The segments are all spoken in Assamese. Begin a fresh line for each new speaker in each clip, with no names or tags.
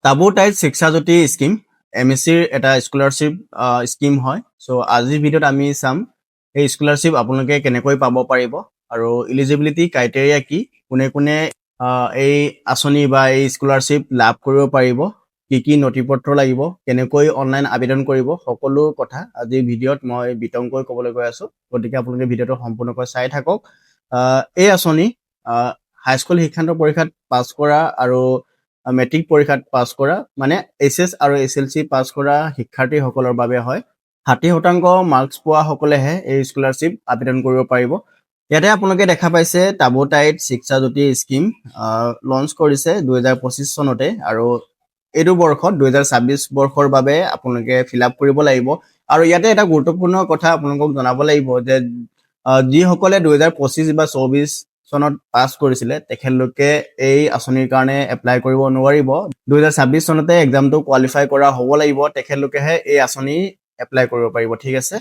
তাবু টাইট শিক্ষাজ্যোতি স্কিম MSCৰ এটা স্কলাৰশ্বিপ স্কিম হয়। চ' আজিৰ ভিডিঅ'ত আমি চাম এই স্কলাৰশ্বিপ আপোনালোকে কেনেকৈ পাব পাৰিব আৰু ইলিজিবিলিটি ক্ৰাইটেৰিয়া কি, কোনে কোনে এই আঁচনি বা এই স্কলাৰশ্বিপ লাভ কৰিব পাৰিব, কি নথিপত্ৰ লাগিব, কেনেকৈ অনলাইন আবেদন কৰিব, সকলো কথা আজিৰ ভিডিঅ'ত মই বিতংকৈ ক'বলৈ গৈ আছোঁ। গতিকে আপোনালোকে ভিডিঅ'টো সম্পূৰ্ণকৈ চাই থাকক। এই আঁচনি হাইস্কুল শিক্ষান্ত পৰীক্ষাত পাছ কৰা আৰু মেট্ৰিক পৰীক্ষাত পাছ কৰা মানে HS আৰু SLC পাছ কৰা শিক্ষাৰ্থীসকলৰ বাবে হয়। 60% মাৰ্কছ পোৱা সকলেহে এই স্কলাৰশ্বিপ আবেদন কৰিব পাৰিব। ইয়াতে আপোনালোকে দেখা পাইছে তাবু টাইট শিক্ষাজ্যোতি স্কিম লঞ্চ কৰিছে 2025 চনতে আৰু এইটো বৰ্ষত 2026 বৰ্ষৰ বাবে আপোনালোকে ফিল আপ কৰিব লাগিব। আৰু ইয়াতে এটা গুৰুত্বপূৰ্ণ কথা আপোনালোকক জনাব লাগিব যে যিসকলে 2025 বা 24 চনত পাছ কৰিছিলে তেখেতলোকে এই আঁচনিৰ কাৰণে এপ্লাই কৰিব নোৱাৰিব। 2026 চনতে এক্সামটো কোৱালিফাই কৰা হ'ব লাগিব, তেখেতলোকেহে এই আঁচনি এপ্লাই কৰিব পাৰিব। ঠিক আছে,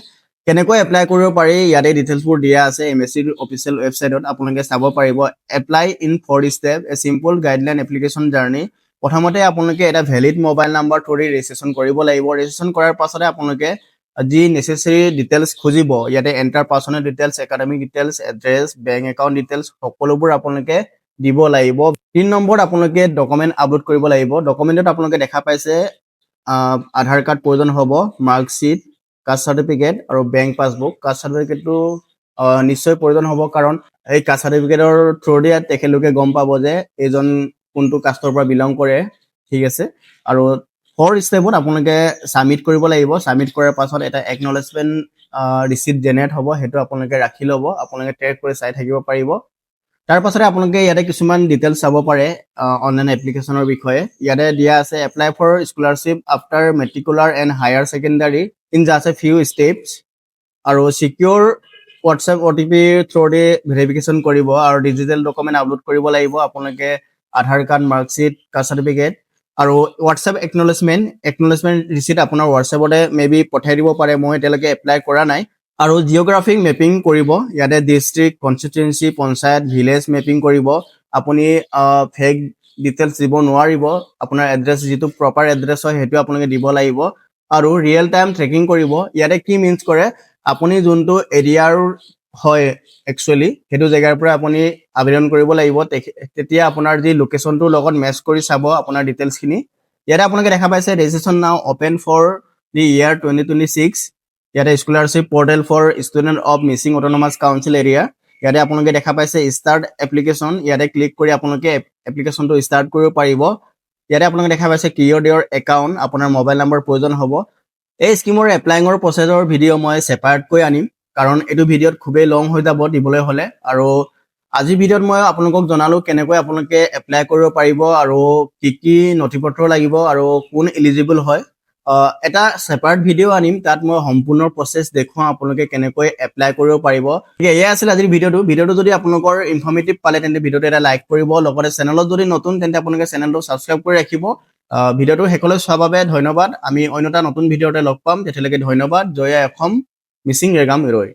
কেনেকৈ এপ্লাই কৰিব পাৰি ইয়াতে ডিটেইলছবোৰ দিয়া আছে MSCৰ অফিচিয়েল ৱেবছাইটত, আপোনালোকে চাব পাৰিব। Apply in 4 step A simple guideline application journey. প্ৰথমতে আপোনালোকে এটা valid mobile number through registration কৰিব লাগিব। ৰেজিষ্ট্ৰেশ্যন কৰাৰ পাছতে আপোনালোকে যি নেচেচাৰী ডিটেইলছ খুজিব, ইয়াতে enter personal details, academic details, address, bank account details সকলোবোৰ আপোনালোকে দিব লাগিব। 3 নম্বৰত আপোনালোকে ডকুমেণ্ট আপলোড কৰিব লাগিব। ডকুমেণ্টত আপোনালোকে দেখা পাইছে আধাৰ কাৰ্ড প্ৰয়োজন হ'ব, মাৰ্কশ্বিট, কাষ্ট চাৰ্টিফিকেট আৰু বেংক পাছবুক। কাষ্ট চাৰ্টিফিকেটটো নিশ্চয় প্ৰয়োজন হ'ব, কাৰণ এই কাষ্ট চাৰ্টিফিকেটৰ থ্ৰুদি তেখেতলোকে গম পাব যে এইজন কোনটো কাষ্টৰ পৰা বিলং কৰে। ঠিক আছে, আৰু 4 ষ্টেপত আপোনালোকে ছাবমিট কৰিব লাগিব। ছাবমিট কৰাৰ পাছত এটা একনলেজমেণ্ট ৰিচিপ্ট জেনেৰেট হ'ব, সেইটো আপোনালোকে ৰাখি ল'ব, আপোনালোকে ট্ৰেক কৰি চাই থাকিব পাৰিব। তাৰ পাছতে আপোনালোকে ইয়াতে কিছুমান ডিটেইলছ চাব পাৰে অনলাইন এপ্লিকেশ্যনৰ বিষয়ে। ইয়াতে দিয়া আছে apply for scholarship after matricular and higher secondary in just a few steps, আৰু secure WhatsApp OTP through the verification কৰিব আৰু ডিজিটেল ডকুমেণ্ট আপলোড কৰিব লাগিব। আপোনালোকে Aadhaar card, marksheet, caste certificate আৰু হোৱাটছএপ একনলেজমেণ্ট ৰিচিপ্ট আপোনাৰ হোৱাটছএপতে মেবি পঠাই দিব পাৰে। মই এতিয়ালৈকে এপ্লাই কৰা নাই। আৰু জিঅ'গ্ৰাফিক মেপিং কৰিব, ইয়াতে district, constituency, panchayat, village mapping কৰিব। আপুনি ফেক ডিটেইলছ দিব নোৱাৰিব, আপোনাৰ এড্ৰেছ যিটো প্ৰপাৰ এড্ৰেছ হয় সেইটো আপোনালোকে দিব লাগিব। আৰু ৰিয়েল টাইম ট্ৰেকিং কৰিব। ইয়াতে কি মিনছ কৰে, আপুনি যোনটো এৰিয়াৰ হয় একচুৱেলি সেইটো জেগাৰ পৰা আপুনি আবেদন কৰিব লাগিব, তেতিয়া আপোনাৰ যি লোকেশ্যনটোৰ লগত মেচ কৰি চাব আপোনাৰ ডিটেইলছখিনি। ইয়াতে আপোনালোকে দেখা পাইছে ৰেজিষ্ট্ৰেশ্যন নাও অপেন ফৰ দি ইয়াৰ 2026। ইয়াতে scholarship portal for student of Mising autonomous council area. ইয়াতে আপোনালোকে দেখা পাইছে ষ্টাৰ্ট এপ্লিকেশ্যন, ইয়াতে ক্লিক কৰি আপোনালোকে এপ্লিকেশ্যনটো ষ্টাৰ্ট কৰিব পাৰিব। ইয়াতে আপোনালোকে দেখা পাইছে ক্ৰিয়েট ইয়ৰ একাউণ্ট, আপোনাৰ মোবাইল নাম্বাৰ প্ৰয়োজন হ'ব। এই স্কিমৰ এপ্লাইঙৰ প্ৰচেছৰ ভিডিঅ' মই ছেপাৰেটকৈ আনিম, কাৰণ এইটো ভিডিঅ'ত খুবেই লং হৈ যাব দিবলৈ হ'লে। আৰু আজিৰ ভিডিঅ'ত মই আপোনালোকক জনালোঁ কেনেকৈ আপোনালোকে এপ্লাই কৰিব পাৰিব আৰু কি নথিপত্ৰ লাগিব আৰু কোন এলিজিবল হয়। এটা ছেপাৰেট ভিডিঅ' আনিম, তাত মই সম্পূৰ্ণ প্ৰচেছ দেখুৱাম আপোনালোকে কেনেকৈ এপ্লাই কৰিব পাৰিব। এয়াই আছিল আজিৰ ভিডিঅ'টো যদি আপোনালোকৰ ইনফৰ্মেটিভ পালে তেন্তে ভিডিঅ'টো এটা লাইক কৰিব, লগতে চেনেলত যদি নতুন তেন্তে আপোনালোকে চেনেলটো ছাবস্ক্ৰাইব কৰি ৰাখিব। ভিডিঅ'টো শেষলৈ চোৱাৰ বাবে ধন্যবাদ। আমি অন্য এটা নতুন ভিডিঅ'তে লগ পাম, তেতিয়ালৈকে ধন্যবাদ। জয় আই অসম, মিচিং ৰেগাম ৰয়।